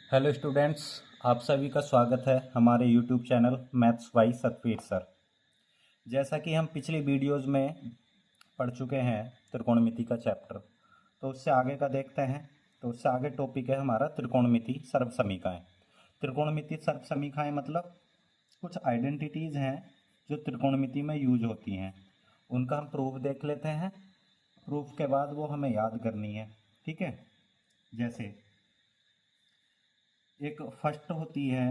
Hello students, आप सभी का स्वागत है हमारे YouTube channel maths by Satvir sir. जैसा कि हम पिछली वीडियोस में पढ़ चुके हैं त्रिकोणमिति का चैप्टर, तो उससे आगे का देखते हैं। तो उससे आगे टॉपिक है हमारा त्रिकोणमिति सर्वसमीकाएं। त्रिकोणमिति सर्वसमीकाएं मतलब कुछ आइडेंटिटीज़ हैं जो त्रिकोणमिति में यूज होती हैं, उनका हम प्रूफ देख लेते हैं। प्रूफ के बाद वो हमें याद करनी है, ठीक है। जैसे एक फर्स्ट होती है,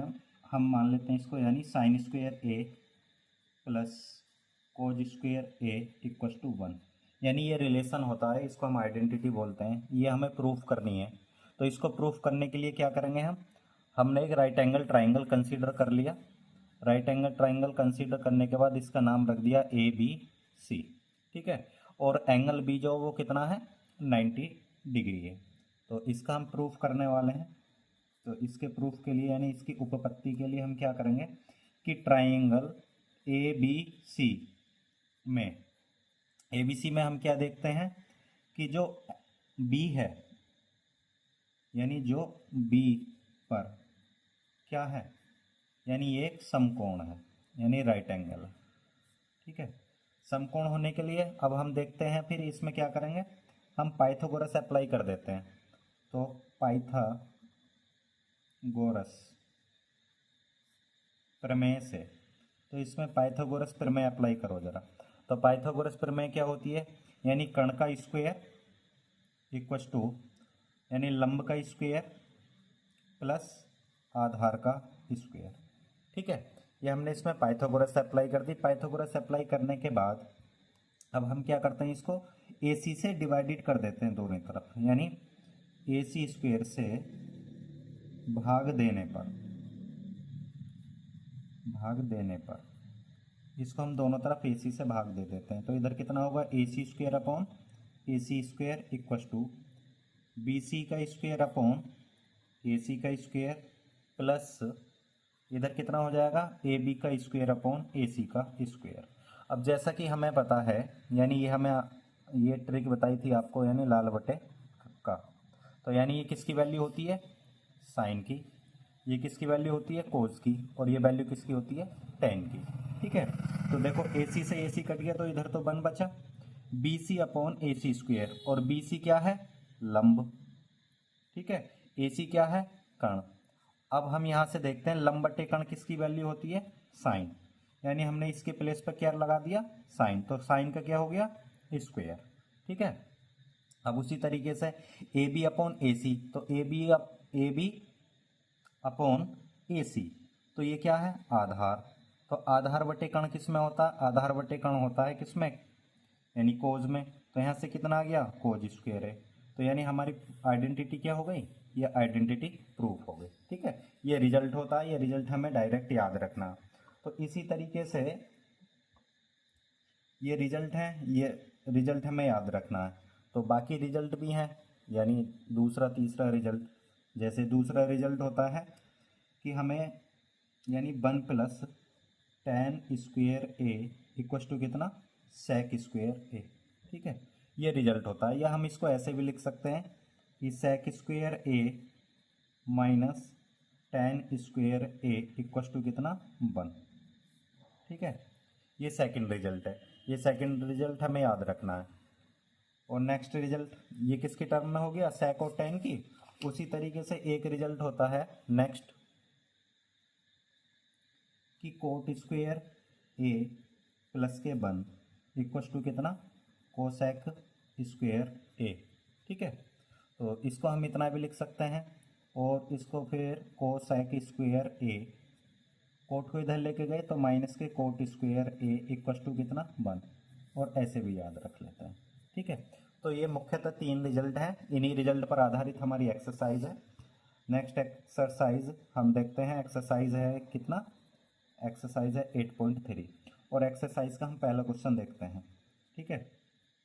हम मान लेते हैं इसको, यानी sine square A plus cos square A equals to 1। यानी ये रिलेशन होता है, इसको हम आइडेंटिटी बोलते हैं। ये हमें प्रूफ करनी है। तो इसको प्रूफ करने के लिए क्या करेंगे हमने एक राइट एंगल ट्राइंगल कंसीडर कर लिया। राइट एंगल ट्राइंगल कंसीडर करने के बाद इसका नाम रख दिया ए बी सी, ठीक है। और एंगल बी जो वो कितना है, 90 डिग्री है। तो इसका हम प्रूफ करने वाले हैं। तो इसके प्रूफ के लिए, यानी इसकी उपपत्ति के लिए, हम क्या करेंगे कि ट्राइंगल ए बी सी में, ए बी सी में हम क्या देखते हैं कि जो बी है, यानी जो बी पर क्या है, यानी ये एक समकोण है, यानी राइट एंगल है, ठीक है। समकोण होने के लिए अब हम देखते हैं, फिर इसमें क्या करेंगे, हम पाइथागोरस अप्लाई कर देते हैं। तो पाइथागोरस प्रमेय से, तो इसमें पाइथागोरस प्रमेय अप्लाई करो जरा। तो पाइथागोरस प्रमेय क्या होती है, यानी कर्ण का स्क्वायर इक्वस टू, यानी लंब का स्क्वायर प्लस आधार का स्क्वायर, ठीक है। ये हमने इसमें पाइथागोरस अप्लाई कर दी। पाइथागोरस अप्लाई करने के बाद अब हम क्या करते हैं, इसको ए सी से डिवाइडेड कर देते हैं दोनों तरफ, यानी ए सी स्क्वायर से भाग देने पर इसको हम दोनों तरफ ए सी से भाग दे देते हैं। तो इधर कितना होगा, A C square upon A C square equals to B C का स्क्वेयर अपॉन ए सी का स्क्वेयर प्लस इधर कितना हो जाएगा, ए बी का स्क्वेयर अपॉन ए सी का स्क्वेयर। अब जैसा कि हमें पता है, यानी ये ट्रिक बताई थी आपको, यानी लाल बटे का। तो यानी ये किसकी वैल्यू होती है, साइन की। ये किसकी वैल्यू होती है, कोस की। और ये वैल्यू किसकी होती है, टेन की, ठीक है। तो देखो ए सी से ए सी कट गया, तो इधर तो 1 बचा। B C upon A C square, और बी सी क्या है, लंब, ठीक है। ए सी क्या है, कर्ण। अब हम यहाँ से देखते हैं लंब बटे कर्ण किसकी वैल्यू होती है, साइन। यानी हमने इसके प्लेस पर क्या लगा दिया, साइन। तो साइन का क्या हो गया, स्क्वायर, ठीक है। अब उसी तरीके से ए बी अपॉन ए सी, तो ए बी अपॉन ए सी, तो ये क्या है, आधार। तो आधार बटे कर्ण किस में होता है, आधार बटे कर्ण होता है किस में, यानी कोज में। तो यहाँ से कितना आ गया, कोज स्क्वायर है। तो यानी हमारी आइडेंटिटी क्या हो गई, ये आइडेंटिटी प्रूफ हो गई, ठीक है। ये रिजल्ट होता है, ये रिजल्ट हमें डायरेक्ट याद रखना। तो इसी तरीके से ये रिजल्ट है, ये रिजल्ट हमें याद रखना है। तो बाकी रिजल्ट भी हैं, यानी दूसरा तीसरा रिजल्ट। जैसे दूसरा रिजल्ट होता है कि हमें, यानी 1 plus tan square A equals to कितना, सेक स्क्वेयर ए, ठीक है। ये रिजल्ट होता है। या हम इसको ऐसे भी लिख सकते हैं कि sec square A minus tan square A equals to कितना, 1, ठीक है। ये सेकंड रिजल्ट है। ये सेकंड रिजल्ट हमें याद रखना है। और नेक्स्ट रिजल्ट ये किसकी टर्म में हो गया, सेक और टेन की। उसी तरीके से एक रिजल्ट होता है नेक्स्ट कि कोट स्क्वेयर ए प्लस के 1 इक्वस टू कितना, कोसेक स्क्वेयर ए, ठीक है। तो इसको हम इतना भी लिख सकते हैं। और इसको फिर कोसेक स्क्वेयर ए, कोट को इधर लेके गए तो माइनस के cot square A equals to कितना, 1। और ऐसे भी याद रख लेते हैं, ठीक है। तो ये मुख्यतः 3 रिजल्ट हैं। इन्हीं रिजल्ट पर आधारित हमारी एक्सरसाइज है। नेक्स्ट एक्सरसाइज हम देखते हैं। एक्सरसाइज है कितना, एक्सरसाइज है 8.3। और एक्सरसाइज का हम पहला क्वेश्चन देखते हैं, ठीक है।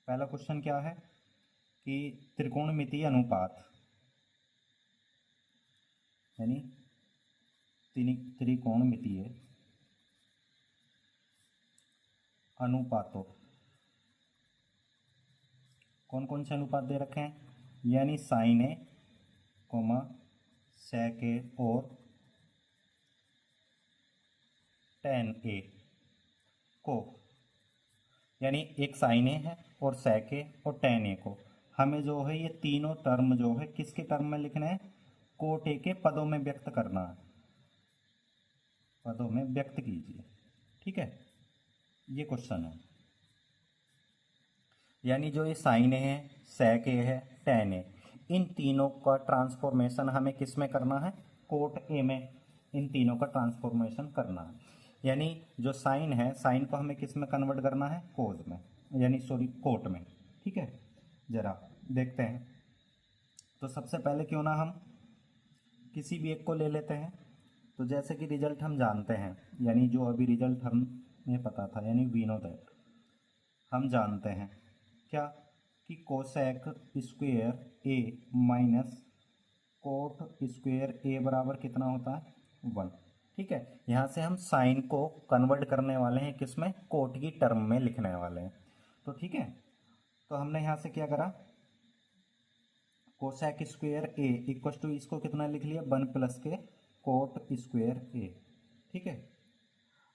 पहला क्वेश्चन क्या है कि त्रिकोणमितीय अनुपात, यानी त्रिकोणमितीय अनुपातों, कौन कौन से अनुपात दे रखे हैं, यानी साइन ए, sec a और tan a को, यानी एक sin a है और sec a और tan a को हमें जो है ये तीनों टर्म जो है किसके टर्म में लिखना है, कोट ए के पदों में व्यक्त करना है, पदों में व्यक्त कीजिए। ठीक है, ये क्वेश्चन है। यानी जो ये साइन है, sec ए है, tan ए, इन तीनों का ट्रांसफॉर्मेशन हमें किस में करना है, कोट ए में इन तीनों का ट्रांसफॉर्मेशन करना है। यानी जो साइन है, साइन को हमें किस में कन्वर्ट करना है, कोस में, यानी सॉरी कोट में। ठीक है, जरा देखते हैं। तो सबसे पहले क्यों ना हम किसी भी एक को ले लेते हैं। तो जैसे कि रिजल्ट हम जानते हैं, यानी जो अभी रिजल्ट हमें पता था, यानी वी नो दैट, हम जानते हैं क्या कि cosec square A minus cot square ए बराबर कितना होता है, 1। ठीक है, यहाँ से हम साइन को कन्वर्ट करने वाले हैं किसमें, कोट की टर्म में लिखने वाले हैं। तो ठीक है, तो हमने यहाँ से क्या करा, cosec square A equal to इसको कितना लिख लिया, 1 प्लस के कोट स्क्वेयर ए। ठीक है,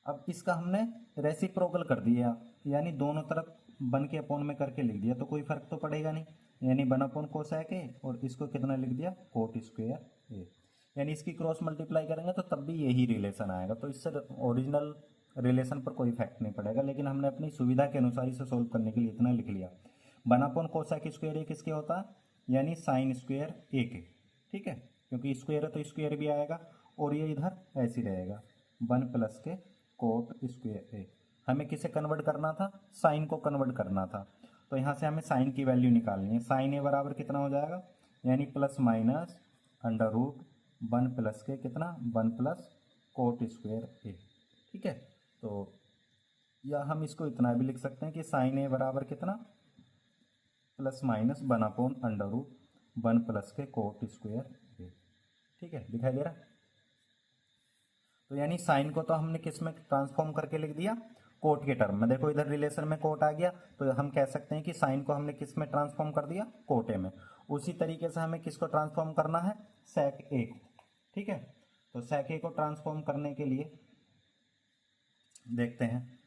अब इसका हमने रेसिप्रोकल कर दिया, यानी दोनों तरफ 1 के अपॉन में करके लिख दिया, तो कोई फर्क तो पड़ेगा नहीं, यानी 1 अपॉन कोसेक ए और इसको कितना लिख दिया, कोट स्क्वेयर ए। यानी इसकी क्रॉस मल्टीप्लाई करेंगे तो तब भी यही रिलेशन आएगा, तो इससे ओरिजिनल रिलेशन पर कोई इफेक्ट नहीं पड़ेगा, लेकिन हमने अपनी सुविधा के अनुसार इसे सोल्व करने के लिए इतना लिख लिया। 1 अपॉन कोसेक स्क्वेयर ए किसके होता है, यानी साइन स्क्वेयर ए के। ठीक है, क्योंकि स्क्वेयर है तो स्क्वेयर भी आएगा और ये इधर ऐसे ही रहेगा, 1 प्लस के कोट स्क्वेयर ए। हमें किसे कन्वर्ट करना था, साइन को कन्वर्ट करना था, तो यहाँ से हमें साइन की वैल्यू निकालनी है। साइन ए बराबर कितना हो जाएगा, यानी plus minus under root 1 plus के कितना, 1 प्लस कोट स्क्वेयर ए। ठीक है, तो या हम इसको इतना भी लिख सकते हैं कि साइन ए बराबर कितना, plus minus 1 upon under root 1 plus के कोट स्क्वेयर ए। ठीक है, दिखाई दे रहा है। तो यानी साइन को तो हमने किस में ट्रांसफॉर्म करके लिख दिया, कोट के टर्म में। देखो इधर रिलेशन में कोट आ गया, तो हम कह सकते हैं कि साइन को हमने किस में ट्रांसफॉर्म कर दिया, कोट ए में। उसी तरीके से हमें किसको ट्रांसफॉर्म करना है, सेक ए को। ठीक है, तो सेक ए को ट्रांसफॉर्म करने के लिए देखते हैं,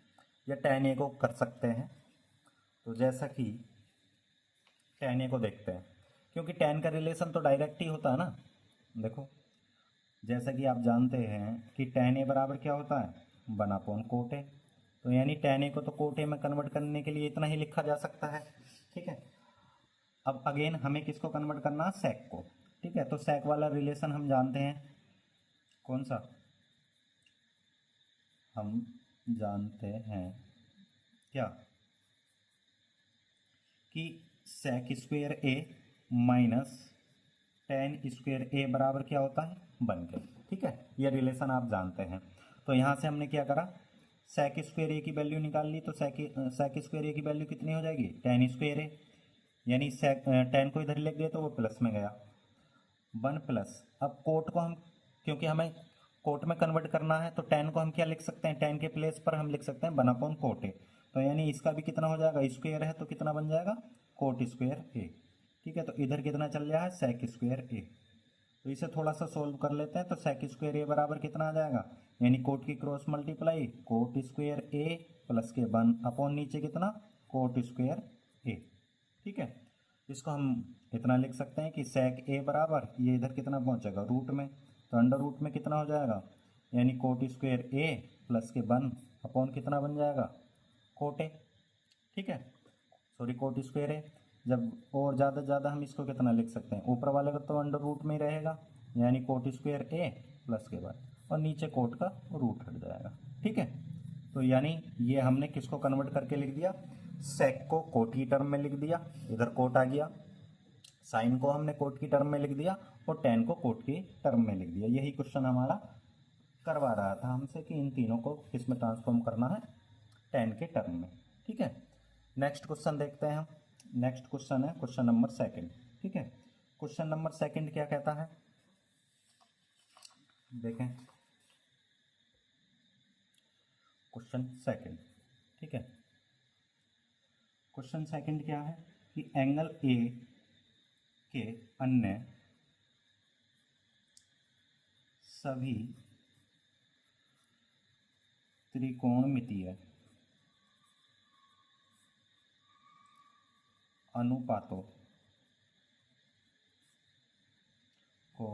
या tan ए को कर सकते हैं। तो जैसा कि tan ए को देखते हैं, क्योंकि tan का रिलेशन तो डायरेक्ट ही होता है ना। देखो जैसा कि आप जानते हैं कि tan ए बराबर क्या होता है, 1 अपॉन कोट ए। तो यानी tan ए को तो कोट ए में कन्वर्ट करने के लिए इतना ही लिखा जा सकता है। ठीक है, अब अगेन हमें किसको कन्वर्ट करना है, सेक को। ठीक है, तो सेक वाला रिलेशन हम जानते हैं, कौन सा, हम जानते हैं क्या कि sec square A minus tan square ए बराबर क्या होता है, 1 के। ठीक है, ये रिलेशन आप जानते हैं। तो यहाँ से हमने क्या करा, सेक स्क्वेयर ए की वैल्यू निकाल ली, तो सेक स्क्वेयर ए की वैल्यू कितनी हो जाएगी, tan स्क्वेयर ए, यानी tan को इधर लिख दिया तो वो प्लस में गया, 1 प्लस। अब कोट को हम, क्योंकि हमें कोट में कन्वर्ट करना है, तो tan को हम क्या लिख सकते हैं, tan के प्लेस पर हम लिख सकते हैं 1 अपॉन कोट ए। तो यानी इसका भी कितना हो जाएगा, स्क्वेयर है तो कितना बन जाएगा, कोट स्क्वेयर ए। ठीक है, तो इधर कितना चल रहा है, सेक स्क्वेयर ए। तो इसे थोड़ा सा सोल्व कर लेते हैं, तो सेक स्क्वेयर ए बराबर कितना आ जाएगा, यानी कोट की cross multiply, coat square A plus के 1 अपॉन नीचे कितना, कोट स्क्वेयर ए। ठीक है, इसको हम इतना लिख सकते हैं कि सेक ए बराबर, ये इधर कितना पहुंचेगा, रूट में, तो अंडर रूट में कितना हो जाएगा, यानी कोट स्क्वेयर ए प्लस के 1 अपॉन कितना बन जाएगा, कोट ए। ठीक है, सॉरी कोट स्क्वेयर ए। जब और ज़्यादा से ज़्यादा हम इसको कितना लिख सकते हैं, ऊपर वाले का तो अंडर रूट में ही रहेगा, यानी कोट स्क्वेयर ए प्लस के 1, और नीचे कोट का रूट हट जाएगा। ठीक है, तो यानी ये हमने किसको कन्वर्ट करके लिख दिया, सेक को कोट की टर्म में लिख दिया, इधर कोट आ गया, साइन को हमने कोट की टर्म में लिख दिया और tan को कोट की टर्म में लिख दिया। यही क्वेश्चन हमारा करवा रहा था हमसे कि इन तीनों को किस में ट्रांसफॉर्म करना है, tan के टर्म में। ठीक है, नेक्स्ट क्वेश्चन देखते हैं हम। नेक्स्ट क्वेश्चन है क्वेश्चन नंबर 2। ठीक है, क्वेश्चन नंबर 2 क्या कहता है, देखें क्वेश्चन 2। ठीक है, क्वेश्चन 2 क्या है कि एंगल ए के अन्य सभी त्रिकोणमितीय अनुपातों को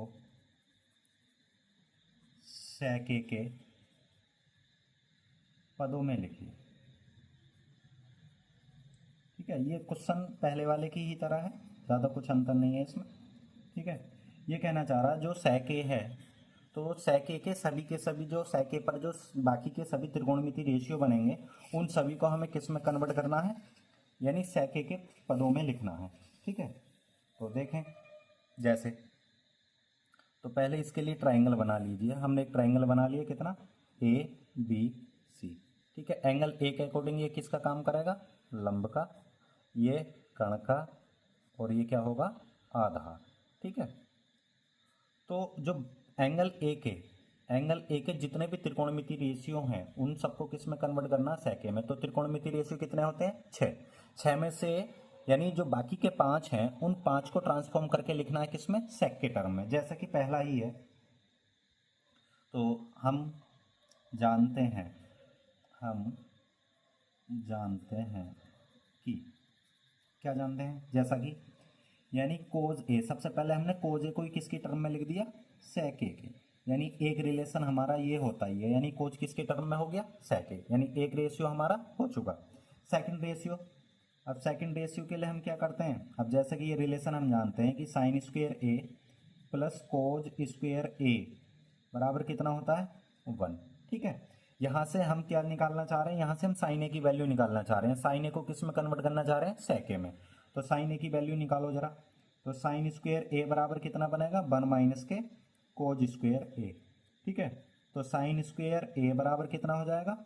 sec के पदों में लिखिए। ठीक है, ये क्वेश्चन पहले वाले की ही तरह है, ज़्यादा कुछ अंतर नहीं है इसमें। ठीक है, ये कहना चाह रहा जो sec है तो sec के सभी जो sec पर जो बाकी के सभी त्रिकोणमितीय रेशियो बनेंगे उन सभी को हमें किस में कन्वर्ट करना है, यानी sec के पदों में लिखना है। ठीक है, तो देखें जैसे, तो पहले इसके लिए ट्राइंगल बना लीजिए। हमने एक ट्राइंगल बना लिया, कितना, ए बी सी। ठीक है, एंगल ए के अकॉर्डिंग ये किसका काम करेगा, लंब का, ये कर्ण का, और ये क्या होगा, आधार। ठीक है, तो जो एंगल ए के जितने भी त्रिकोणमितीय रेशियो हैं उन सबको किस में कन्वर्ट करना, sec में। तो त्रिकोणमितीय रेशियो कितने होते हैं, 6 में से, यानी जो बाकी के 5 हैं उन 5 को ट्रांसफॉर्म करके लिखना है किसमें, sec के टर्म में। जैसा कि पहला ही है, तो हम जानते हैं कि, क्या जानते हैं, जैसा कि, यानी कोज ए, सबसे पहले हमने कोज ए को किसकी टर्म में लिख दिया, sec ए के, यानी एक रिलेशन हमारा ये होता ही है, यानी कोज किसके टर्म में हो गया, sec ए, यानी एक रेशियो हमारा हो चुका। सेकंड रेशियो, अब सेकंड रेशियो के लिए हम क्या करते हैं, अब जैसे कि ये रिलेशन हम जानते हैं कि sign square A plus cos square ए बराबर कितना होता है, 1। ठीक है, यहाँ से हम क्या निकालना चाह रहे हैं, यहाँ से हम साइन ए की वैल्यू निकालना चाह रहे हैं। साइन ए को किस में कन्वर्ट करना चाह रहे हैं, sec ए में। तो साइन ए की वैल्यू निकालो जरा, तो साइन स्क्वेयर ए बराबर कितना बनेगा, 1 माइनस के कोज स्क्वेयर ए। ठीक है, तो साइन स्क्वेयर ए बराबर कितना हो जाएगा,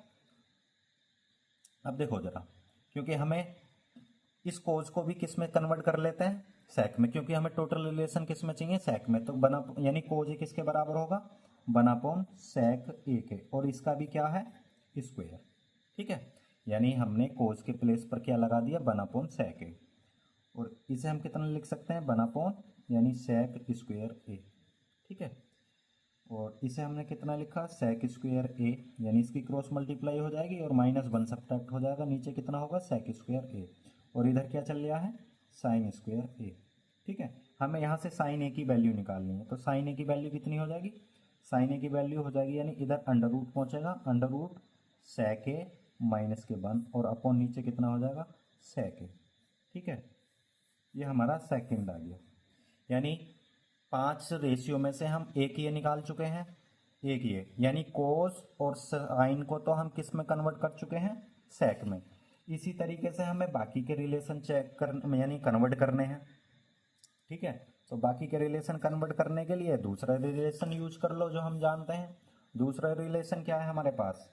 अब देखो जरा, क्योंकि हमें इस कोज को भी किस में कन्वर्ट कर लेते हैं, sec में, क्योंकि हमें टोटल रिलेशन किस में चाहिए, sec में। तो बना, यानी कोज ए किसके बराबर होगा, 1 sec ए के, और इसका भी क्या है, स्क्वायर। ठीक है, यानी हमने कोज के प्लेस पर क्या लगा दिया, 1 sec ए, और इसे हम कितना लिख सकते हैं, 1 यानी sec स्क्वायर ए। ठीक है, और इसे हमने कितना लिखा, sec स्क्वायर ए, यानी इसकी क्रॉस मल्टीप्लाई हो जाएगी और -1 सब्ट्रैक्ट हो जाएगा, नीचे कितना होगा, sec स्क्वायर ए, और इधर क्या चल रहा है, साइन स्क्वायर ए। ठीक है, हमें यहाँ से साइन ए की वैल्यू निकालनी है, तो साइन ए की वैल्यू कितनी हो जाएगी, साइन ए की वैल्यू हो जाएगी, यानी इधर अंडर रूट पहुँचेगा, अंडर रूट sec ए माइनस के 1, और अपॉन नीचे कितना हो जाएगा, sec ए। ठीक है, ये हमारा सेकंड आ गया, यानी 5 रेशियो में से हम एक ये निकाल चुके हैं, एक ये, यानी कोस और साइन को तो हम किस में कन्वर्ट कर चुके हैं, sec में। इसी तरीके से हमें बाकी के रिलेशन चेक कर, यानी कन्वर्ट करने हैं। ठीक है, तो बाकी के रिलेशन कन्वर्ट करने के लिए दूसरा रिलेशन यूज कर लो जो हम जानते हैं। दूसरा रिलेशन क्या है हमारे पास,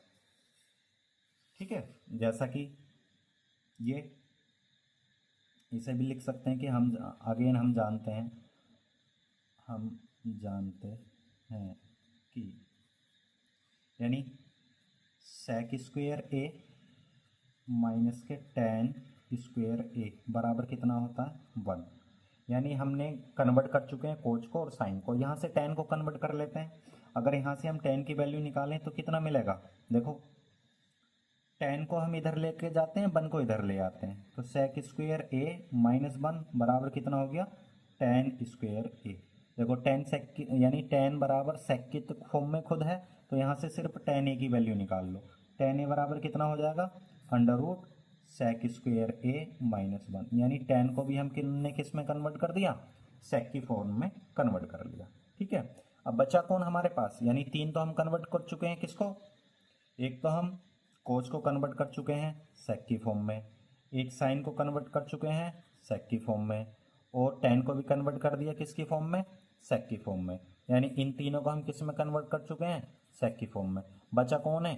ठीक है, जैसा कि ये, इसे भी लिख सकते हैं कि हम अगेन हम जानते हैं कि, यानी sec स्क्वेयर ए माइनस के tan स्क्वेयर ए बराबर कितना होता है, 1। यानी हमने कन्वर्ट कर चुके हैं कोच को और साइन को। यहाँ से tan को कन्वर्ट कर लेते हैं। अगर यहाँ से हम tan की वैल्यू निकालें तो कितना मिलेगा, देखो tan को हम इधर लेके जाते हैं, 1 को इधर ले आते हैं, तो sec स्क्वेयर ए माइनस 1 बराबर कितना हो गया, tan स्क्वेयर ए। देखो tan sec की, यानी tan बराबर sec की तो फॉर्म में खुद है, तो यहाँ से सिर्फ tan ए की वैल्यू निकाल लो। tan ए बराबर कितना हो जाएगा, under root sec square A minus 1, यानी tan को भी हम किस में कन्वर्ट कर दिया, sec की फॉर्म में कन्वर्ट कर लिया। ठीक है, अब बचा कौन हमारे पास, यानी 3 तो हम कन्वर्ट कर चुके हैं, किसको, एक तो हम कोस को कन्वर्ट कर चुके हैं sec की फॉर्म में, एक साइन को कन्वर्ट कर चुके हैं sec की फॉर्म में, और tan को भी कन्वर्ट कर दिया किसकी फॉर्म में, sec की फॉर्म में। यानी इन तीनों को हम किस में कन्वर्ट कर चुके हैं, sec की फॉर्म में। बचा कौन है,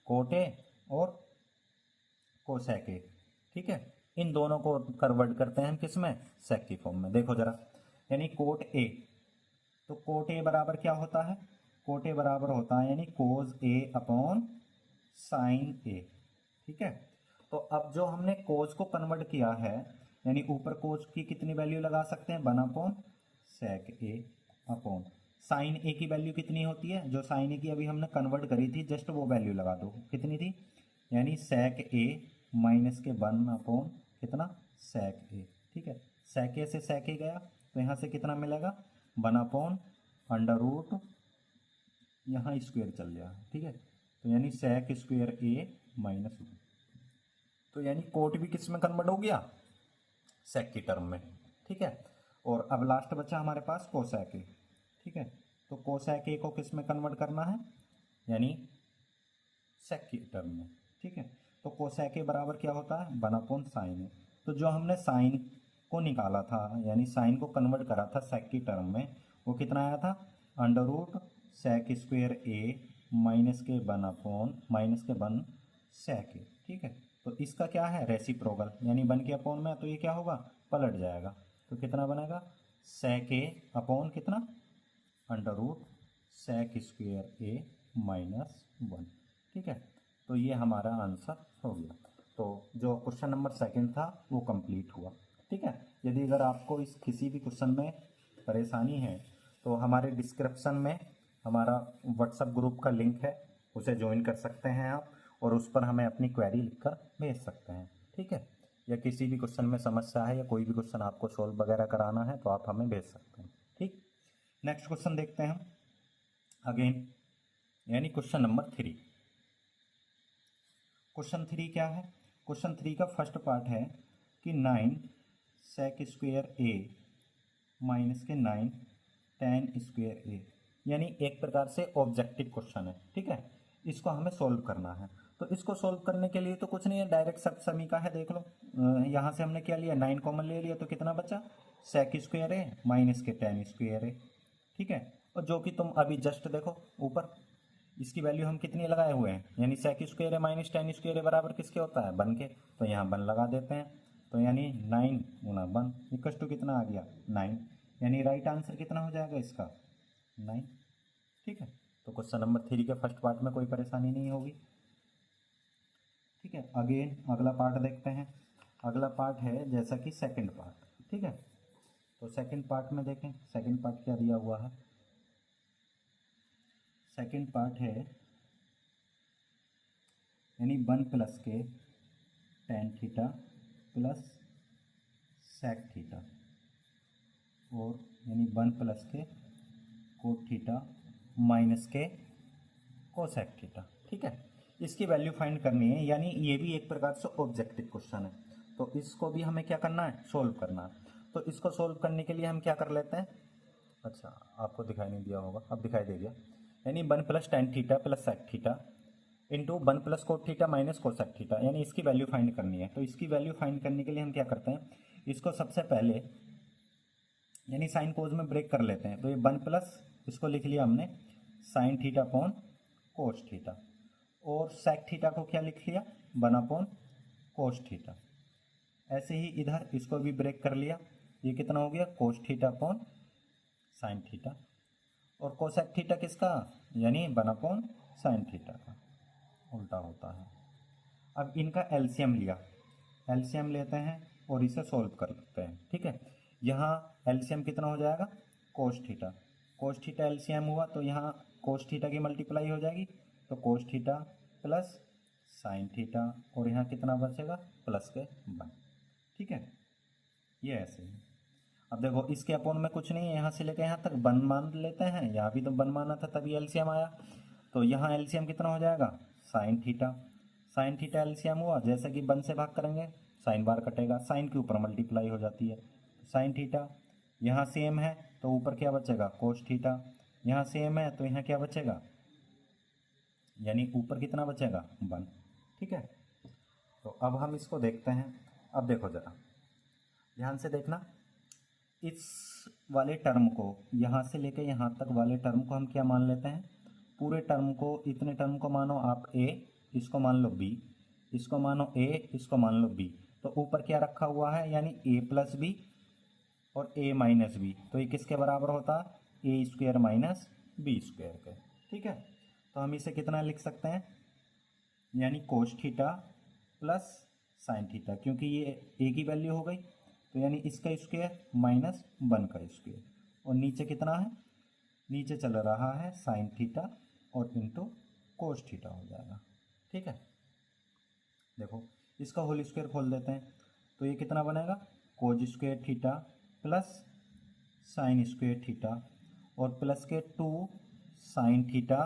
कोट ए और कोसेक ए। ठीक है, इन दोनों को कन्वर्ट करते हैं हम किस में, sec की फॉर्म में। देखो जरा, यानी कोट ए, तो कोट ए बराबर क्या होता है, कोट ए बराबर होता है यानी कोज ए अपॉन साइन ए। ठीक है, तो अब जो हमने कोज को कन्वर्ट किया है, यानी ऊपर कोज की कितनी वैल्यू लगा सकते हैं, 1 अपॉन sec ए अपॉन साइन ए की वैल्यू कितनी होती है, जो साइन ए की अभी हमने कन्वर्ट करी थी जस्ट वो वैल्यू लगा दो, कितनी थी, यानी सेक ए माइनस के 1 अपॉन कितना सेक ए। ठीक है, सेक ए से सेक ए गया तो यहाँ से कितना मिलेगा 1/√, यहाँ स्क्वायर चल गया। ठीक है, तो यानी सेक स्क्वायर ए माइनस 1, तो यानी कोट भी किस में कन्वर्ट हो गया, सेक की टर्म में। ठीक है, और अब लास्ट बचा हमारे पास कोसेक ए। ठीक है, तो कोसेक ए को किस में कन्वर्ट करना है, यानी सेक की टर्म में। ठीक है, तो कोसेक ए बराबर क्या होता है 1/sin ए। तो जो हमने साइन को निकाला था यानी साइन को कन्वर्ट करा था सेक की टर्म में, वो कितना आया था अंडर रूट सेक स्क्वायर ए माइनस के 1 सेक ए। ठीक है, तो इसका क्या है रेसिप्रोकल, यानी 1 के अपॉन में, तो ये क्या होगा पलट जाएगा, तो कितना बनेगा सेक ए अपॉन कितना अंडर रूट सेक स्क्वायर ए माइनस 1। ठीक है, तो ये हमारा आंसर हो गया। तो जो क्वेश्चन नंबर सेकंड था वो कंप्लीट हुआ। ठीक है, यदि अगर आपको इस किसी भी क्वेश्चन में परेशानी है तो हमारे डिस्क्रिप्शन में हमारा व्हाट्सएप ग्रुप का लिंक है, उसे ज्वाइन कर सकते हैं आप, और उस पर हमें अपनी क्वेरी लिखकर भेज सकते हैं। ठीक है, या किसी भी क्वेश्चन में समस्या है या कोई भी क्वेश्चन आपको सोल्व वगैरह कराना है तो आप हमें भेज सकते हैं। ठीक, नेक्स्ट क्वेश्चन देखते हैं हम अगेन, यानी क्वेश्चन नंबर 3। क्वेश्चन 3 क्या है, क्वेश्चन 3 का फर्स्ट पार्ट है कि 9 सेक स्क्वायर ए माइनस के 9 टेन स्क्वायर ए, यानी एक प्रकार से ऑब्जेक्टिव क्वेश्चन है। ठीक है, इसको हमें सोल्व करना है। तो इसको सोल्व करने के लिए तो कुछ नहीं है, डायरेक्ट सब समीका है, देख लो। यहाँ से हमने क्या लिया 9 कॉमन ले लिया, तो कितना बचा सेक स्क्वायर ए माइनस के 10 स्क्वायर ए। ठीक है, और जो कि तुम अभी जस्ट देखो ऊपर इसकी वैल्यू हम कितनी लगाए हुए हैं, यानी सेक स्क्वायर ए माइनस 10 स्क्वायर ए बराबर किसके होता है 1 के, तो यहाँ 1 लगा देते हैं। तो यानी 9 गुना 1 इक्वल टू कितना आ गया 9, यानी राइट आंसर कितना हो जाएगा इसका 9। ठीक है, तो क्वेश्चन नंबर 3 के फर्स्ट पार्ट में कोई परेशानी नहीं होगी। ठीक है, अगेन अगला पार्ट देखते हैं। अगला पार्ट है जैसा कि सेकंड पार्ट। ठीक है, तो सेकंड पार्ट में देखें, सेकंड पार्ट क्या दिया हुआ है। सेकंड पार्ट है यानी 1 प्लस के tan theta plus sec theta, और यानी 1 प्लस के कोट थीटा माइनस के कोसेक थीटा। ठीक है, इसकी वैल्यू फाइंड करनी है, यानी ये भी एक प्रकार से ऑब्जेक्टिव क्वेश्चन है, तो इसको भी हमें क्या करना है सोल्व करना है। तो इसको सोल्व करने के लिए हम क्या कर लेते हैं, अच्छा आपको दिखाई नहीं दिया होगा, अब दिखाई दे गया, यानी 1 plus tan theta plus sec theta into 1 plus cot theta minus cosec theta, यानी इसकी वैल्यू फाइंड करनी है। तो इसकी वैल्यू फाइंड करने के लिए हम क्या करते हैं, इसको सबसे पहले यानी साइन कोज में ब्रेक कर लेते हैं। तो ये 1 प्लस इसको लिख लिया हमने sine theta upon cos theta, और सेक थीटा को क्या लिख लिया 1 अपॉन कोस थीटा। ऐसे ही इधर इसको भी ब्रेक कर लिया, ये कितना हो गया cos theta upon sine theta, और कोसेक थीटा किसका यानी 1 अपॉन साइन थीटा का, उल्टा होता है। अब इनका एलसीएम लिया, एलसीएम लेते हैं और इसे सोल्व कर लेते हैं। ठीक है, यहाँ एलसीएम कितना हो जाएगा cos theta, cos theta LCM हुआ तो यहाँ कोस थीटा की मल्टीप्लाई हो जाएगी, तो cos theta plus sine theta, और यहाँ कितना बचेगा प्लस के 1। ठीक है, ये ऐसे ही। अब देखो इसके अपोन में कुछ नहीं है, यहाँ से लेकर यहाँ तक 1 मान लेते हैं, यहाँ भी तो 1 माना था तभी एलसीएम आया, तो यहाँ एलसीएम कितना हो जाएगा sine theta, sine theta LCM हुआ, जैसे कि 1 से भाग करेंगे साइन बार कटेगा, साइन के ऊपर मल्टीप्लाई हो जाती है, साइन थीटा यहाँ सेम है तो ऊपर क्या बचेगा कोस थीटा, यहाँ सेम है तो यहाँ क्या बचेगा, यानी ऊपर कितना बचेगा 1। ठीक है, तो अब हम इसको देखते हैं। अब देखो ज़रा ध्यान से देखना, इस वाले टर्म को यहाँ से लेके यहाँ तक वाले टर्म को हम क्या मान लेते हैं, पूरे टर्म को, इतने टर्म को मानो आप a, इसको मान लो b, इसको मानो a, इसको मान लो b, तो ऊपर क्या रखा हुआ है यानी a प्लस बी और a माइनस बी, तो ये किसके बराबर होता है a square minus b square के। ठीक है, तो हम इसे कितना लिख सकते हैं, यानी cos theta plus sine theta, क्योंकि ये a की वैल्यू हो गई, तो यानी इसका स्क्वायर माइनस 1 का स्क्वायर, और नीचे कितना है नीचे चल रहा है साइन थीटा और इंटू कोस थीटा हो जाएगा। ठीक है, देखो इसका होल स्क्वायर खोल देते हैं तो ये कितना बनेगा, cos square theta plus sine square theta और प्लस के 2 sine theta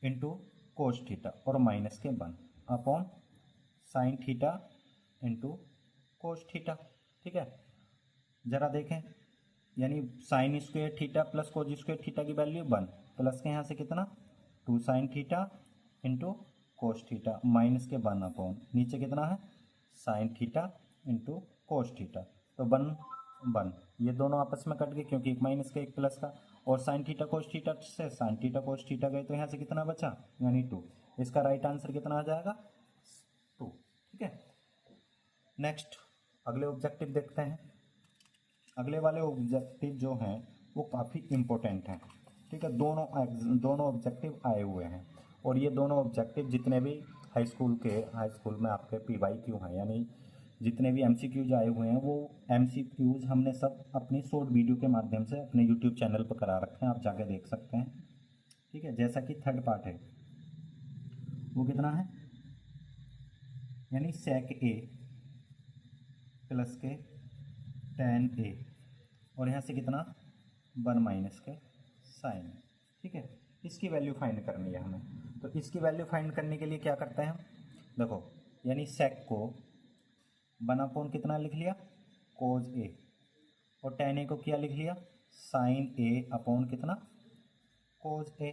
into cos theta और माइनस के 1 upon sine theta into cos theta. ठीक है, ज़रा देखें, यानी sine square theta plus cos square theta की वैल्यू 1 प्लस के यहाँ से कितना 2 sine theta into cos theta minus के 1 अपॉन नीचे कितना है sine theta into cos theta. तो 1 ये दोनों आपस में कट गए क्योंकि एक माइनस का एक प्लस का, और साइन थीटा कोस थीटा से साइन थीटा कोस थीटा गए तो यहाँ से कितना बचा यानी 2। इसका राइट आंसर कितना आ जाएगा 2। ठीक है, नेक्स्ट अगले ऑब्जेक्टिव देखते हैं। अगले वाले ऑब्जेक्टिव जो हैं वो काफ़ी इम्पोर्टेंट हैं। ठीक है, दोनों ऑब्जेक्टिव आए हुए हैं और ये दोनों ऑब्जेक्टिव जितने भी हाई स्कूल में आपके PYQ हैं, यानी जितने भी MCQs आए हुए हैं वो MCQs हमने सब अपनी शॉर्ट वीडियो के माध्यम से अपने YouTube चैनल पर करा रखे हैं, आप जाके देख सकते हैं। ठीक है, जैसा कि थर्ड पार्ट है वो कितना है, यानी sec A प्लस के tan A और यहाँ से कितना 1 माइनस के साइन। ठीक है, इसकी वैल्यू फाइंड करनी है हमें। तो इसकी वैल्यू फाइंड करने के लिए क्या करते हैं हम, देखो यानी sec को 1 अपॉन कितना लिख लिया कोज A और tan A को क्या लिख लिया साइन A अपॉन कितना कोज A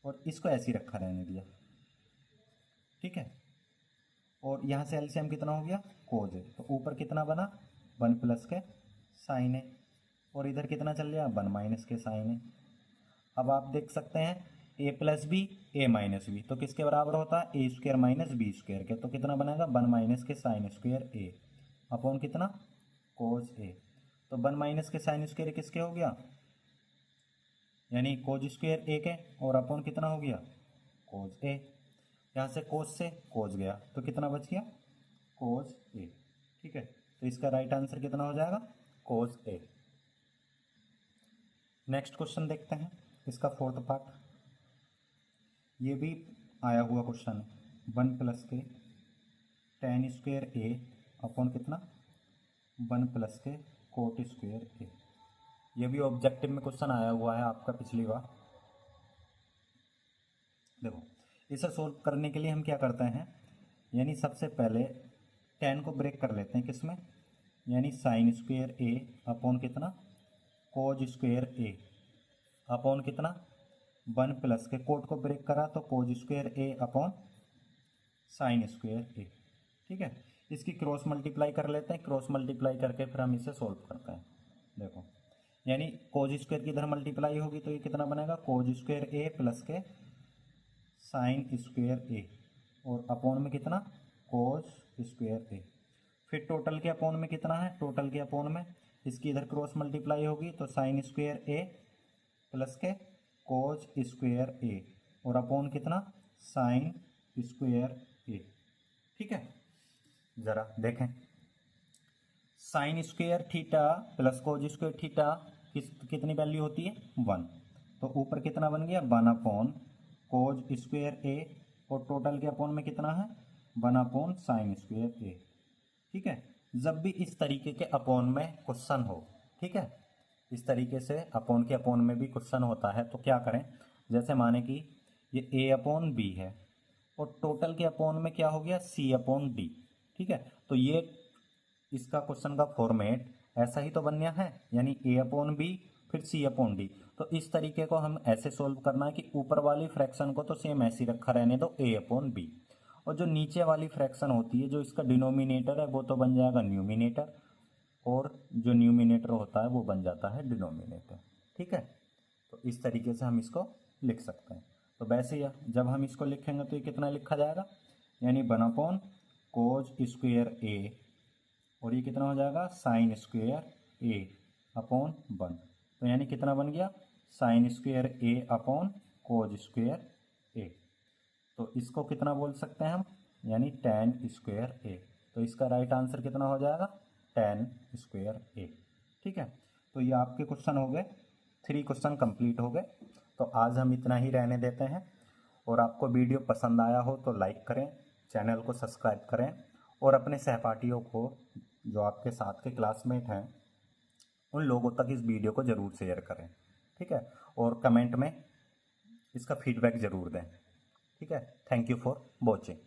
और इसको ऐसे ही रखा रहने दिया। ठीक है, और यहाँ से एलसीएम कितना हो गया कोज A, तो ऊपर कितना बना 1 प्लस के साइन A और इधर कितना चल गया 1 माइनस के साइन A। अब आप देख सकते हैं a plus b a minus b तो किसके बराबर होता है a square minus b square के, तो कितना बनेगा 1 माइनस के साइन स्क्वायर ए अपॉन कितना कोज ए। तो 1 माइनस के साइन स्क्वायर किसके हो गया, यानी कोज स्क्वायर ए के, और अपॉन कितना हो गया कोज ए। यहाँ से कोज से कोज गया तो कितना बच गया कोज ए। ठीक है, तो इसका राइट आंसर कितना हो जाएगा कोज ए। नेक्स्ट क्वेश्चन देखते हैं, इसका फोर्थ पार्ट। ये भी आया हुआ क्वेश्चन है 1 प्लस के tan स्क्वायर ए अपॉन कितना 1 प्लस के कोट स्क्वायर ए। ये भी ऑब्जेक्टिव में क्वेश्चन आया हुआ है आपका पिछली बार। देखो इसे सोल्व करने के लिए हम क्या करते हैं, यानी सबसे पहले tan को ब्रेक कर लेते हैं किसमें, यानी साइन स्क्वायर ए अपॉन कितना कोज स्क्वायर ए अपॉन कितना 1 प्लस के कोट को ब्रेक करा तो कोज स्क्वायर ए अपॉन साइन स्क्वायर ए। ठीक है, इसकी क्रॉस मल्टीप्लाई कर लेते हैं, क्रॉस मल्टीप्लाई करके फिर हम इसे सोल्व करते हैं। देखो यानी कोज स्क्वायर की इधर मल्टीप्लाई होगी तो ये कितना बनेगा कोज स्क्वायर ए प्लस के साइन स्क्वायर ए और अपॉन में कितना कोज स्क्वायर ए। फिर टोटल के अपॉन में कितना है, टोटल के अपॉन में इसकी इधर क्रॉस मल्टीप्लाई होगी तो साइन स्क्वायर ए प्लस के कोज स्क्वायर ए और अपॉन कितना साइन स्क्वायर ए। ठीक है, ज़रा देखें sine square theta plus cos square theta कितनी वैल्यू होती है 1, तो ऊपर कितना बन गया 1 अपॉन कोज स्क्वायर ए और टोटल के अपॉन में कितना है 1 अपॉन साइन स्क्वायर ए। ठीक है, जब भी इस तरीके के अपॉन में क्वेश्चन हो, ठीक है इस तरीके से अपॉन के अपॉन में भी क्वेश्चन होता है तो क्या करें, जैसे माने कि ये ए अपॉन बी है और टोटल के अपॉन में क्या हो गया सी अपॉन डी। ठीक है, तो ये इसका क्वेश्चन का फॉर्मेट ऐसा ही तो बनना है, यानी ए अपॉन बी फिर सी अपॉन डी। तो इस तरीके को हम ऐसे सोल्व करना है कि ऊपर वाली फ्रैक्शन को तो सेम ऐसे ही रखा रहने दो ए अपॉन बी, और जो नीचे वाली फ्रैक्शन होती है जो इसका डिनोमिनेटर है वो तो बन जाएगा न्यूमिनेटर, और जो न्यूमिनेटर होता है वो बन जाता है डिनोमिनेटर। ठीक है, तो इस तरीके से हम इसको लिख सकते हैं। तो वैसे ही जब हम इसको लिखेंगे तो ये कितना लिखा जाएगा, यानी 1 अपॉन कोज स्क्वायर ए और ये कितना हो जाएगा साइन स्क्वायर ए अपॉन 1, तो यानी कितना बन गया साइन स्क्वायर ए अपॉन कोज स्क्वायर ए। तो इसको कितना बोल सकते हैं हम, यानी tan स्क्वायर ए। तो इसका राइट आंसर कितना हो जाएगा tan स्क्वायर ए। ठीक है, तो ये आपके क्वेश्चन हो गए, 3 क्वेश्चन कंप्लीट हो गए। तो आज हम इतना ही रहने देते हैं, और आपको वीडियो पसंद आया हो तो लाइक करें, चैनल को सब्सक्राइब करें, और अपने सहपाठियों को, जो आपके साथ के क्लासमेट हैं, उन लोगों तक इस वीडियो को ज़रूर शेयर करें। ठीक है, और कमेंट में इसका फीडबैक ज़रूर दें। ठीक है, थैंक यू फॉर वॉचिंग।